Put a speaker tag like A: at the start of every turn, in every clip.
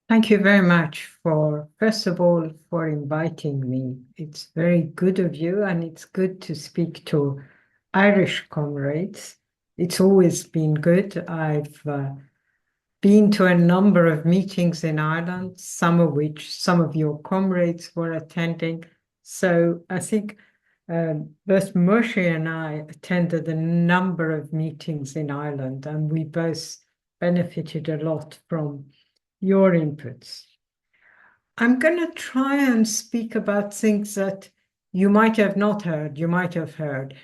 A: Thank you very much first of all, for inviting me. It's very good of you, and it's good to speak to Irish comrades. It's always been good. I've been to a number of meetings in Ireland, some of which some of your comrades were attending. So I think both Moshe and I attended a number of meetings in Ireland, and we both benefited a lot from your inputs. I'm going to try and speak about things that you might have not heard, you might have heard.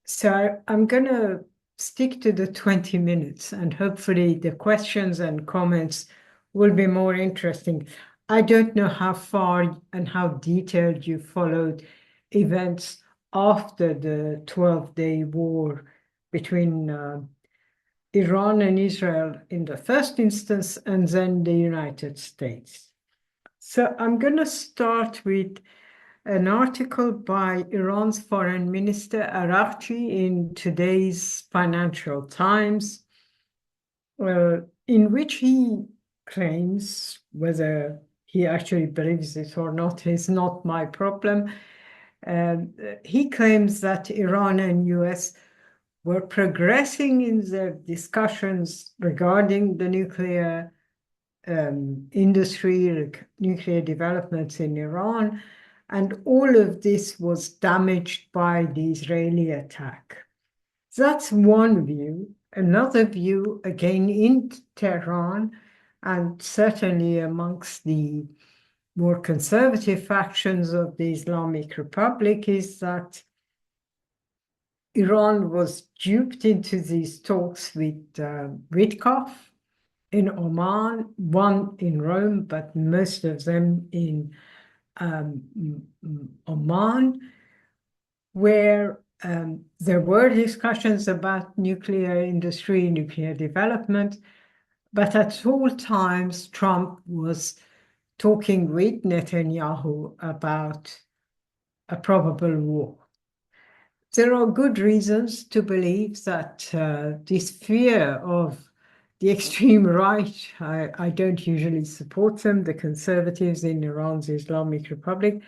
A: So I'm going to stick to the 20 minutes, and hopefully the questions and comments will be more interesting. I don't know how far and how detailed you followed events after the 12-day war between Iran and Israel in the first instance, and then the United States. So I'm going to start with an article by Iran's Foreign Minister Araghchi in today's Financial Times, in which he claims, whether he actually believes it or not is not my problem. He claims that Iran and US were progressing in their discussions regarding the nuclear industry, nuclear developments in Iran, and all of this was damaged by the Israeli attack. That's one view. Another view, again in Tehran, and certainly amongst the more conservative factions of the Islamic Republic, is that Iran was duped into these talks with Witkoff in Oman, one in Rome, but most of them in Oman, where there were discussions about nuclear industry, nuclear development, but at all times Trump was talking with Netanyahu about a probable war. There are good reasons to believe that this fear of the extreme right, I don't usually support them, the conservatives in Iran's Islamic Republic,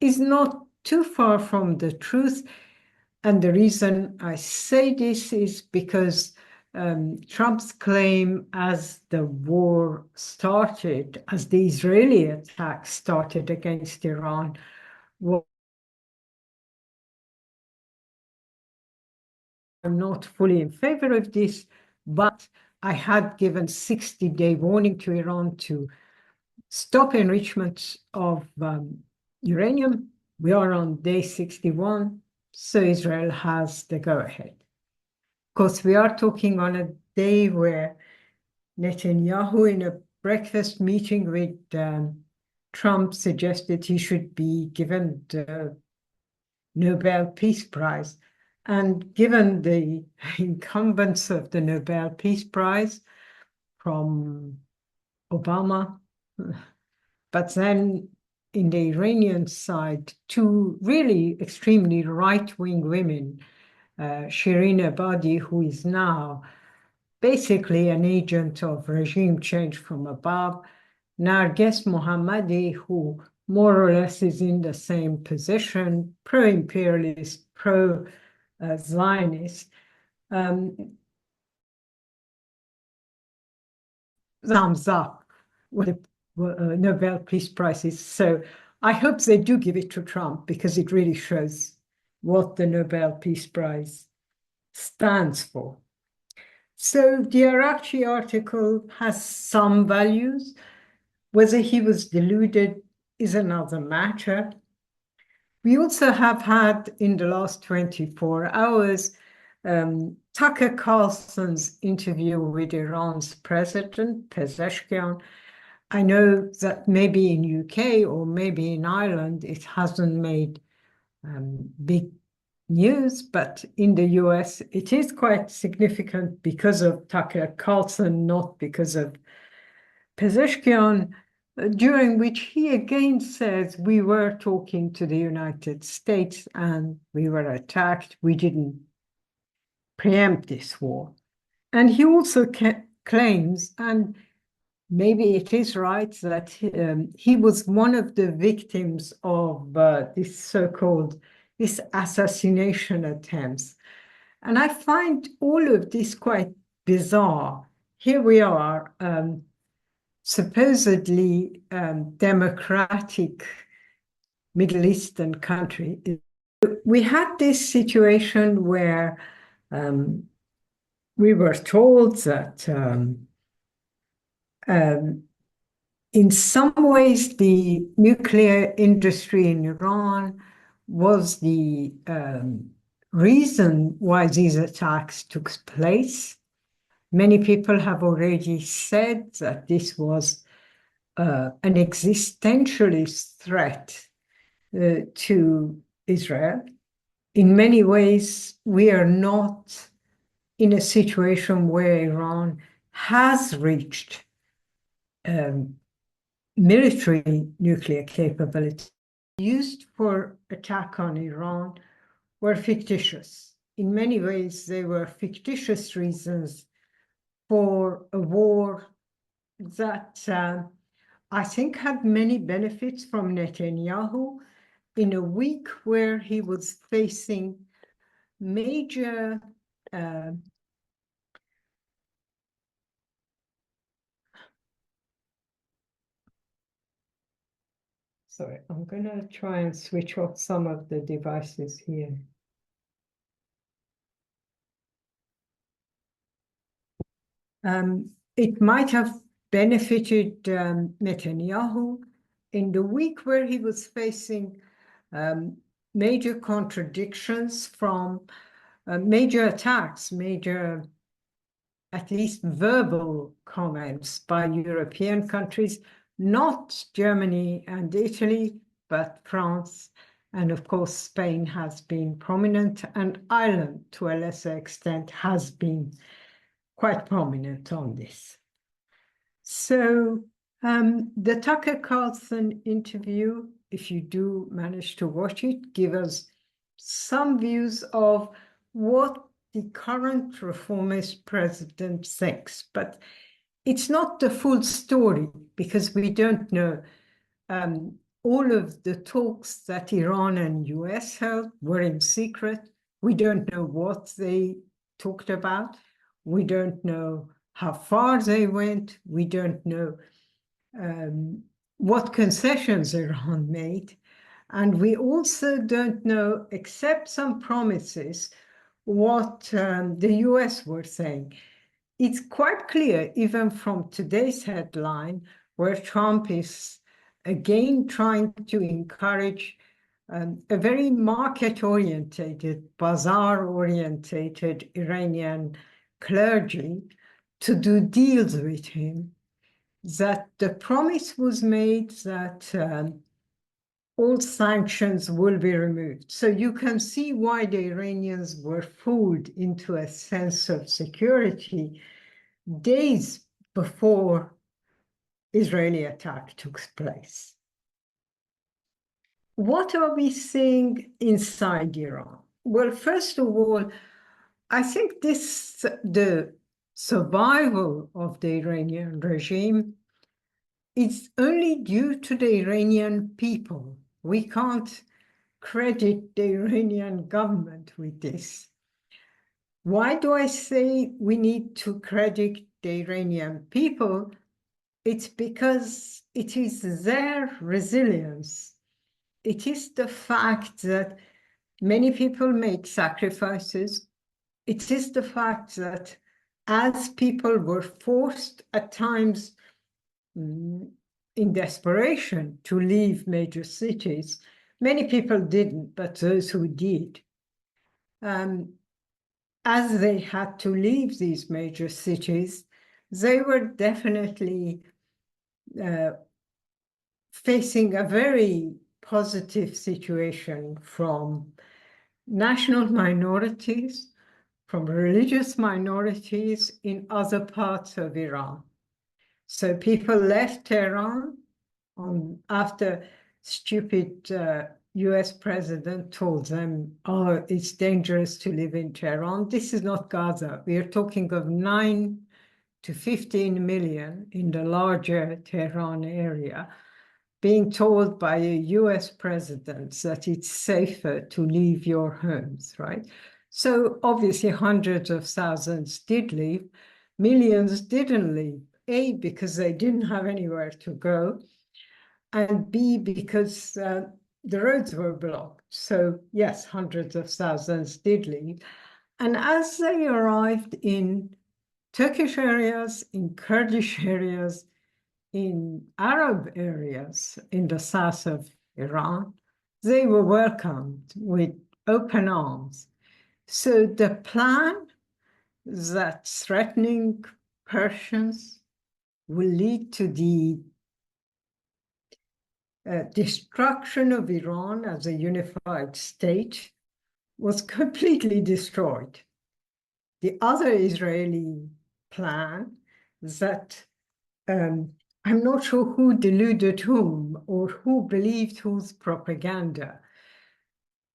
A: is not too far from the truth. And the reason I say this is because Trump's claim as the war started, as the Israeli attack started against Iran, was I'm not fully in favor of this, but I had given 60-day warning to Iran to stop enrichment of uranium. We are on day 61, so Israel has the go-ahead. Of course, we are talking on a day where Netanyahu, in a breakfast meeting with Trump, suggested he should be given the Nobel Peace Prize. And given the incumbents of the Nobel Peace Prize from Obama, but then in the Iranian side, two really extremely right-wing women, Shirin Ebadi, who is now basically an agent of regime change from above, Narges Mohammadi, who more or less is in the same position, pro-imperialist, pro-Zionist, thumbs up with the Nobel Peace Prizes. So I hope they do give it to Trump, because it really shows what the Nobel Peace Prize stands for. So the Araghchi article has some values. Whether he was deluded is another matter. We also have had, in the last 24 hours, Tucker Carlson's interview with Iran's president, Pezeshkian. I know that maybe in UK or maybe in Ireland, it hasn't made big news, but in the US, it is quite significant because of Tucker Carlson, not because of Pezeshkian, during which he again says, we were talking to the United States and we were attacked. We didn't preempt this war. And he also claims, and maybe it is right that he was one of the victims of this so-called this assassination attempts. And I find all of this quite bizarre. Here we are, supposedly democratic Middle Eastern country. We had this situation where we were told that in some ways the nuclear industry in Iran was the reason why these attacks took place. Many people have already said that this was an existentialist threat to Israel. In many ways, we are not in a situation where Iran has reached military nuclear capability. Used for attack on Iran were fictitious. In many ways, they were fictitious reasons for a war that I think had many benefits from Netanyahu in a week where he was facing major sorry, I'm going to try and switch off some of the devices here. It might have benefited Netanyahu in the week where he was facing major contradictions from major attacks, major, at least verbal comments by European countries, not Germany and Italy, but France. And of course, Spain has been prominent, and Ireland, to a lesser extent, has been quite prominent on this. So the Tucker Carlson interview, if you do manage to watch it, give us some views of what the current reformist president thinks. But it's not the full story, because we don't know. All of the talks that Iran and US held were in secret. We don't know what they talked about. We don't know how far they went. We don't know what concessions Iran made. And we also don't know, except some promises, what the US were saying. It's quite clear, even from today's headline, where Trump is again trying to encourage a very market-orientated, bazaar-orientated Iranian clergy to do deals with him, that the promise was made that all sanctions will be removed. So you can see why the Iranians were fooled into a sense of security days before Israeli attack took place. What are we seeing inside Iran? Well, first of all, I think the survival of the Iranian regime is only due to the Iranian people. We can't credit the Iranian government with this. Why do I say we need to credit the Iranian people? It's because it is their resilience. It is the fact that many people make sacrifices. It is the fact that as people were forced at times in desperation to leave major cities, many people didn't, but those who did, as they had to leave these major cities, they were definitely facing a very positive situation from national minorities, from religious minorities in other parts of Iran. So people left Tehran after stupid US president told them, oh, it's dangerous to live in Tehran. This is not Gaza. We are talking of 9 to 15 million in the larger Tehran area, being told by a US president that it's safer to leave your homes, right? So obviously hundreds of thousands did leave, millions didn't leave, A, because they didn't have anywhere to go, and B, because the roads were blocked. So yes, hundreds of thousands did leave. And as they arrived in Turkish areas, in Kurdish areas, in Arab areas in the south of Iran, they were welcomed with open arms. So the plan that threatening Persians will lead to the destruction of Iran as a unified state was completely destroyed. The other Israeli plan that I'm not sure who deluded whom or who believed whose propaganda.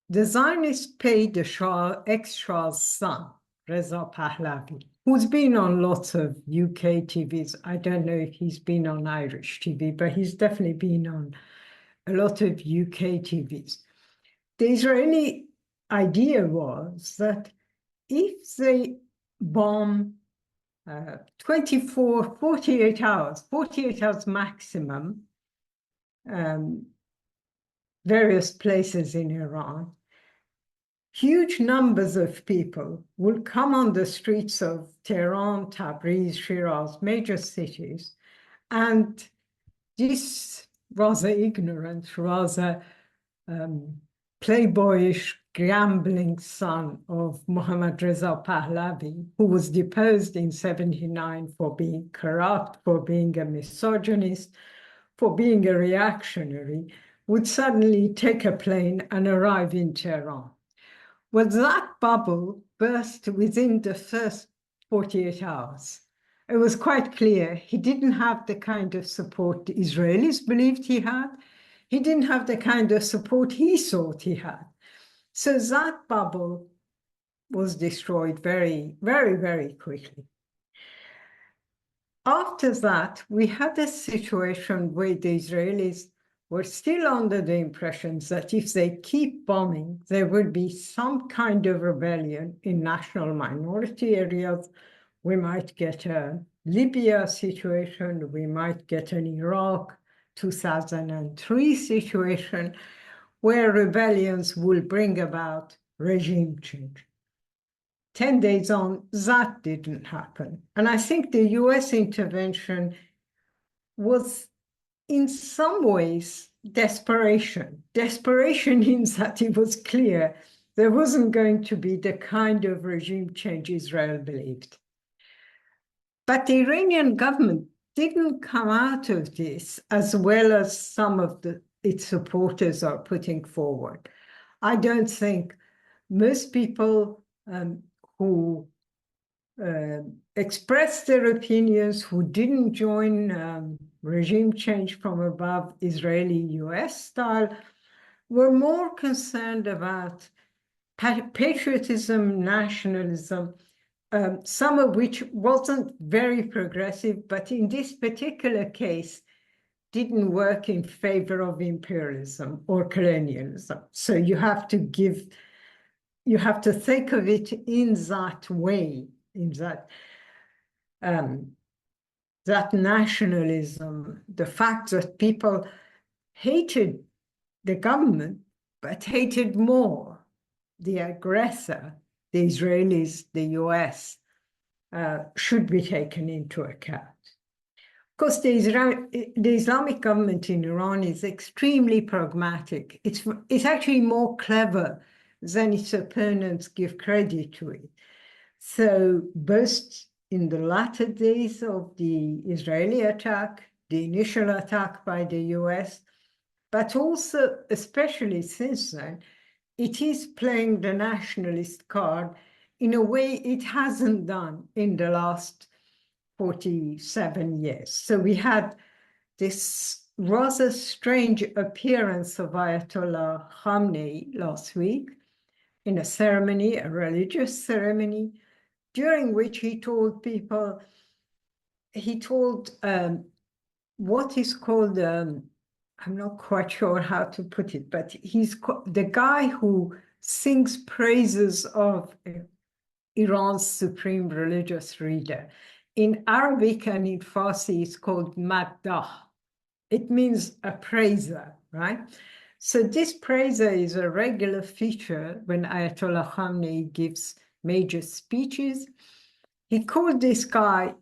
A: The Zionists paid the ex-Shah's son, Reza Pahlavi, who's been on lots of UK TVs. I don't know if he's been on Irish TV, but he's definitely been on a lot of UK TVs. The Israeli idea was that if they bomb 48 hours maximum, various places in Iran, huge numbers of people will come on the streets of Tehran, Tabriz, Shiraz, major cities, and this rather ignorant, rather playboyish, gambling son of Mohammad Reza Pahlavi, who was deposed in 79 for being corrupt, for being a misogynist, for being a reactionary, would suddenly take a plane and arrive in Tehran. Well, that bubble burst within the first 48 hours. It was quite clear he didn't have the kind of support the Israelis believed he had. He didn't have the kind of support he thought he had. So that bubble was destroyed very, very, very quickly. After that, we had a situation where the Israelis were still under the impression that if they keep bombing, there would be some kind of rebellion in national minority areas. We might get a Libya situation, we might get an Iraq 2003 situation, where rebellions will bring about regime change. 10 days on, that didn't happen. And I think the US intervention was in some ways desperation. Desperation means that it was clear there wasn't going to be the kind of regime change Israel believed. But the Iranian government didn't come out of this as well as some of its supporters are putting forward. I don't think most people who expressed their opinions, who didn't join regime change from above Israeli-US style, were more concerned about patriotism, nationalism, some of which wasn't very progressive, but in this particular case, didn't work in favor of imperialism or colonialism. So you have to think of it in that way, in that nationalism, the fact that people hated the government, but hated more the aggressor, the Israelis, the US, should be taken into account. Of course, the Islamic government in Iran is extremely pragmatic. It's actually more clever than its opponents give credit to it. So both in the latter days of the Israeli attack, the initial attack by the US, but also, especially since then, it is playing the nationalist card in a way it hasn't done in the last 47 years. So we had this rather strange appearance of Ayatollah Khamenei last week in a ceremony, a religious ceremony, during which he told people, he told what is called, I'm not quite sure how to put it, but he's the guy who sings praises of Iran's supreme religious leader. In Arabic and in Farsi, it's called maddah. It means a praiser, right? So this praiser is a regular feature when Ayatollah Khamenei gives major speeches. He called this guy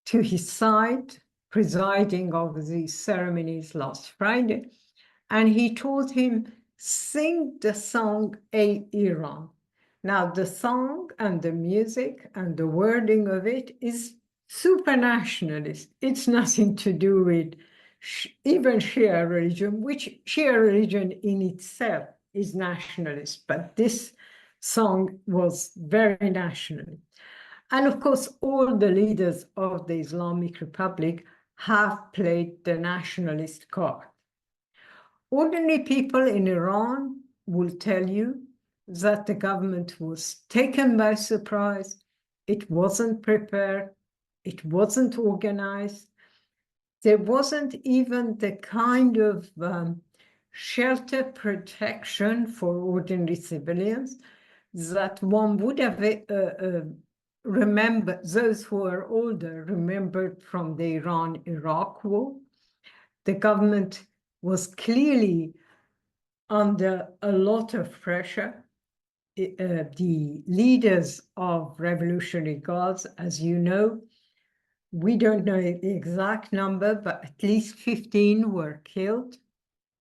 A: to his side, presiding over these ceremonies last Friday, and he told him, sing the song A Iran. Now, the song and the music and the wording of it is super nationalist. It's nothing to do with even Shia religion, which Shia religion in itself is nationalist, but this song was very nationalist. And of course, all the leaders of the Islamic Republic have played the nationalist card. Ordinary people in Iran will tell you that the government was taken by surprise, it wasn't prepared, it wasn't organized, there wasn't even the kind of shelter protection for ordinary civilians that one would have remembered. Those who are older remembered from the Iran-Iraq war. The government was clearly under a lot of pressure. The leaders of Revolutionary Guards, as you know, we don't know the exact number, but at least 15 were killed,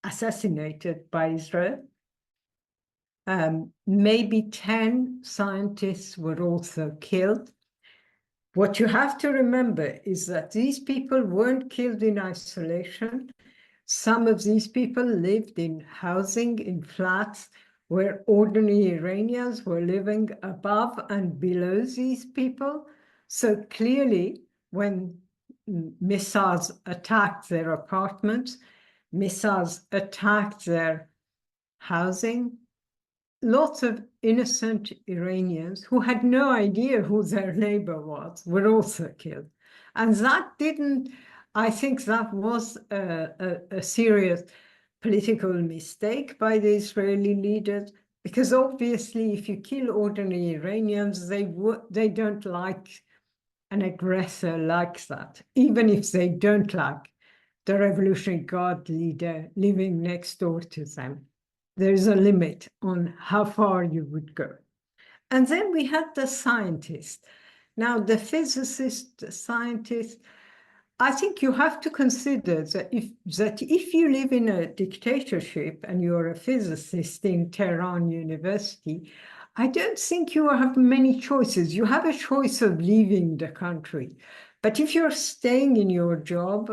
A: assassinated by Israel. Maybe 10 scientists were also killed. What you have to remember is that these people weren't killed in isolation. Some of these people lived in housing, in flats, where ordinary Iranians were living above and below these people. So clearly, when missiles attacked their apartments, missiles attacked their housing, lots of innocent Iranians who had no idea who their neighbor was were also killed. And that didn't, I think that was a serious political mistake by the Israeli leaders, because obviously if you kill ordinary Iranians, they don't like an aggressor like that, even if they don't like the Revolutionary Guard leader living next door to them. There's a limit on how far you would go. And then we had the scientists. Now, the physicists, the scientists, I think you have to consider that if you live in a dictatorship and you're a physicist in Tehran University, I don't think you have many choices. You have a choice of leaving the country. But if you're staying in your job,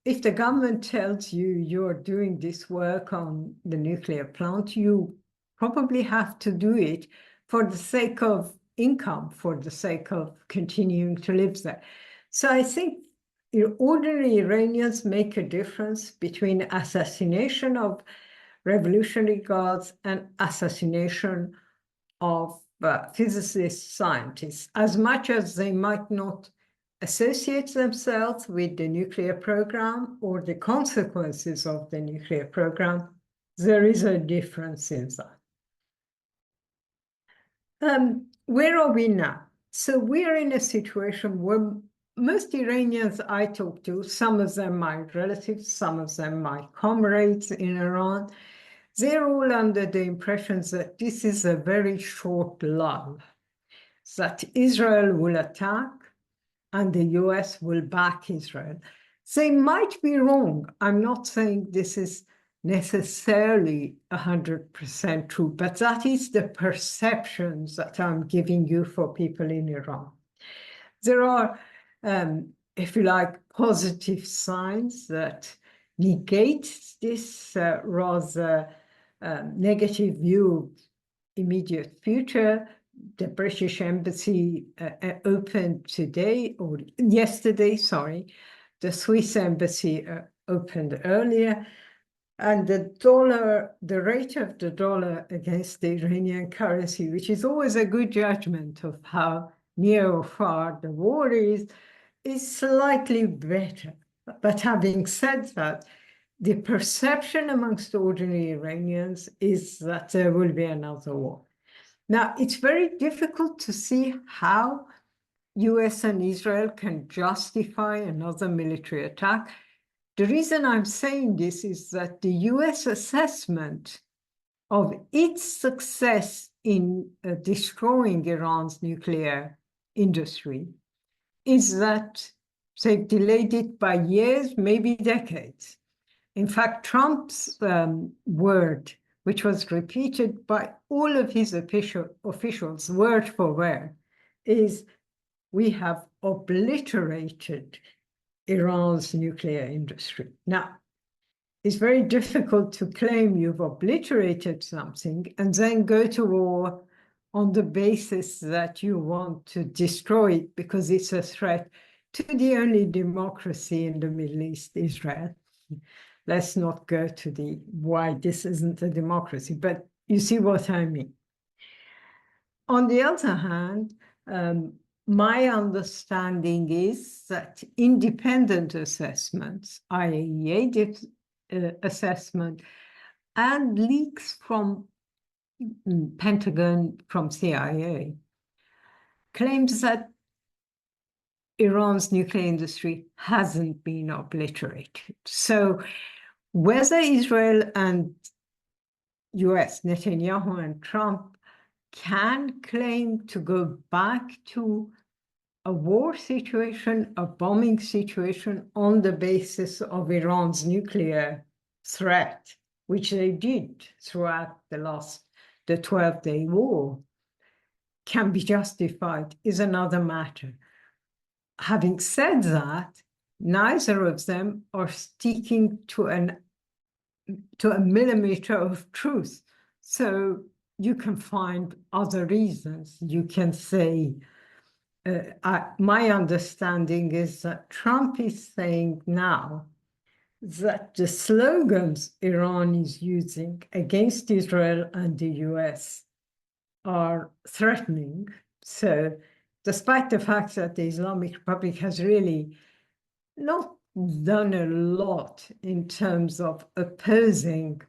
A: if the government tells you you're doing this work on the nuclear plant, you probably have to do it for the sake of income, for the sake of continuing to live there. So I think ordinary Iranians make a difference between assassination of Revolutionary Guards and assassination of physicists, scientists, as much as they might not associate themselves with the nuclear program or the consequences of the nuclear program. There is a difference in that. Where are we now? So we're in a situation where most Iranians I talk to, some of them my relatives, some of them my comrades in Iran, they're all under the impression that this is a very short lull, that Israel will attack and the US will back Israel. They might be wrong. I'm not saying this is necessarily 100% true, but that is the perceptions that I'm giving you for people in Iran. There are, if you like, positive signs that negate this rather negative view of immediate future. The British embassy opened today, or yesterday, sorry. The Swiss embassy opened earlier. And the rate of the dollar against the Iranian currency, which is always a good judgment of how near or far the war is, is slightly better. But having said that, the perception amongst ordinary Iranians is that there will be another war. Now, it's very difficult to see how US and Israel can justify another military attack. The reason I'm saying this is that the US assessment of its success in destroying Iran's nuclear industry is that they've delayed it by years, maybe decades. In fact, Trump's word, which was repeated by all of his officials, word for word, is we have obliterated Iran's nuclear industry. Now, it's very difficult to claim you've obliterated something and then go to war on the basis that you want to destroy it because it's a threat to the only democracy in the Middle East, Israel. Let's not go to the why this isn't a democracy, but you see what I mean. On the other hand, my understanding is that independent assessments, IAEA assessment, and leaks from Pentagon, from CIA, claims that Iran's nuclear industry hasn't been obliterated. So whether Israel and US, Netanyahu and Trump, can claim to go back to a war situation, a bombing situation on the basis of Iran's nuclear threat, which they did throughout the 12-day war, can be justified, is another matter. Having said that, neither of them are sticking to a millimeter of truth. So you can find other reasons. You can say, my understanding is that Trump is saying now that the slogans Iran is using against Israel and the US are threatening. So despite the fact that the Islamic Republic has really not done a lot in terms of opposing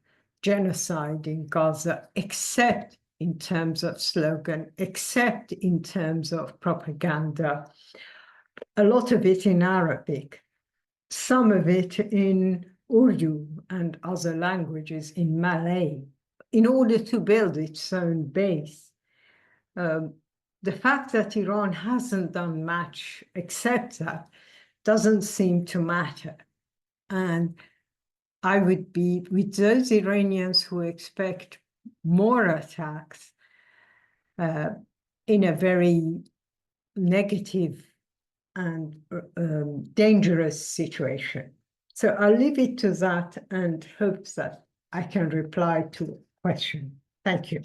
A: genocide in Gaza, except in terms of slogan, except in terms of propaganda, a lot of it in Arabic, some of it in Urdu and other languages, in Malay, in order to build its own base. The fact that Iran hasn't done much except that doesn't seem to matter. And I would be with those Iranians who expect more attacks in a very negative and dangerous situation. So I'll leave it to that and hope that I can reply to the question. Thank you.